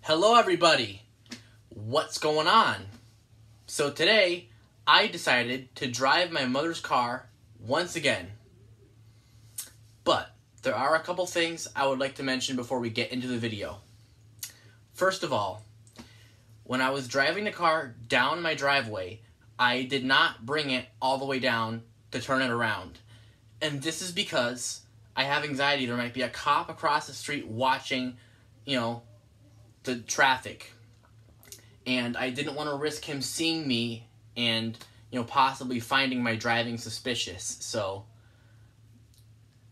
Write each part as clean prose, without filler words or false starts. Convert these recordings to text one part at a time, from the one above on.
Hello everybody! What's going on? So today, I decided to drive my mother's car once again. But there are a couple things I would like to mention before we get into the video. First of all, when I was driving the car down my driveway, I did not bring it all the way down to turn it around. And this is because I have anxiety. There might be a cop across the street watching, the traffic. And I didn't want to risk him seeing me and, possibly finding my driving suspicious. So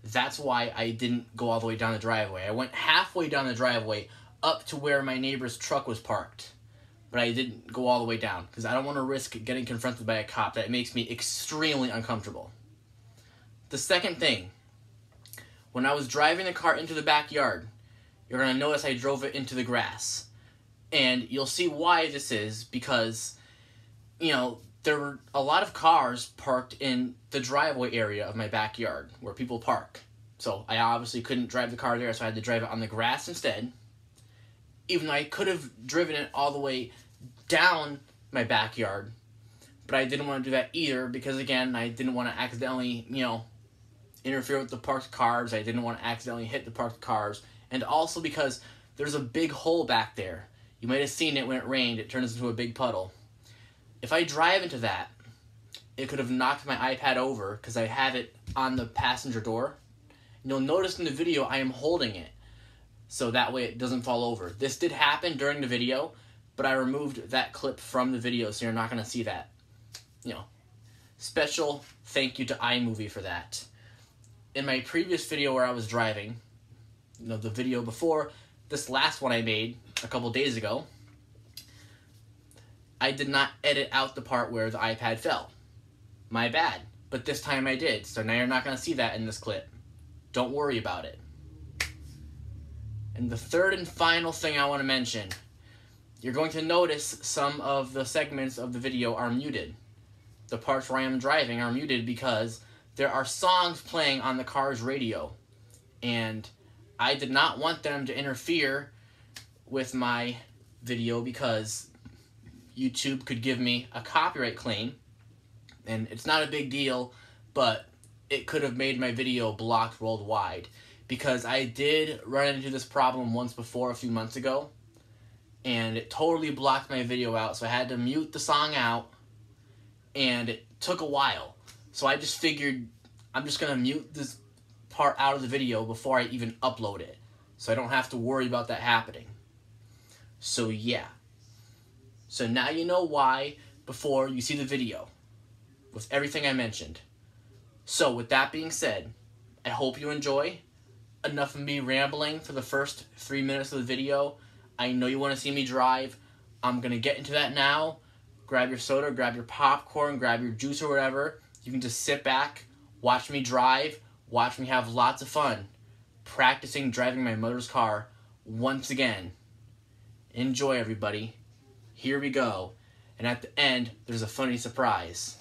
that's why I didn't go all the way down the driveway. I went halfway down the driveway up to where my neighbor's truck was parked. But I didn't go all the way down because I don't want to risk getting confronted by a cop. That makes me extremely uncomfortable. The second thing, when I was driving the car into the backyard, you're going to notice I drove it into the grass. And you'll see why this is because, there were a lot of cars parked in the driveway area of my backyard where people park. So I obviously couldn't drive the car there, so I had to drive it on the grass instead. Even though I could have driven it all the way down my backyard. But I didn't want to do that either because, again, I didn't want to accidentally, interfere with the parked cars. I didn't want to accidentally hit the parked cars. And also because there's a big hole back there. You might have seen it when it rained. It turns into a big puddle. If I drive into that, it could have knocked my iPad over because I have it on the passenger door. And you'll notice in the video I am holding it so that way it doesn't fall over. This did happen during the video, but I removed that clip from the video so you're not going to see that. Special thank you to iMovie for that. In my previous video where I was driving, the video before this last one I made a couple days ago, I did not edit out the part where the iPad fell. My bad. But this time I did, so now you're not going to see that in this clip. Don't worry about it. And the third and final thing I want to mention, you're going to notice some of the segments of the video are muted. The parts where I am driving are muted because there are songs playing on the car's radio. And I did not want them to interfere with my video because YouTube could give me a copyright claim. And it's not a big deal, but it could have made my video blocked worldwide. Because I did run into this problem once before a few months ago. And it totally blocked my video out, so I had to mute the song out. And it took a while. So I just figured I'm just going to mute this part out of the video before I even upload it. So I don't have to worry about that happening. So yeah. So now you know why before you see the video. With everything I mentioned. So with that being said, I hope you enjoy. Enough of me rambling for the first 3 minutes of the video. I know you want to see me drive. I'm going to get into that now. Grab your soda, grab your popcorn, grab your juice or whatever. You can just sit back, watch me drive, watch me have lots of fun. Practicing driving my mother's car once again. Enjoy, everybody. Here we go. And at the end, there's a funny surprise.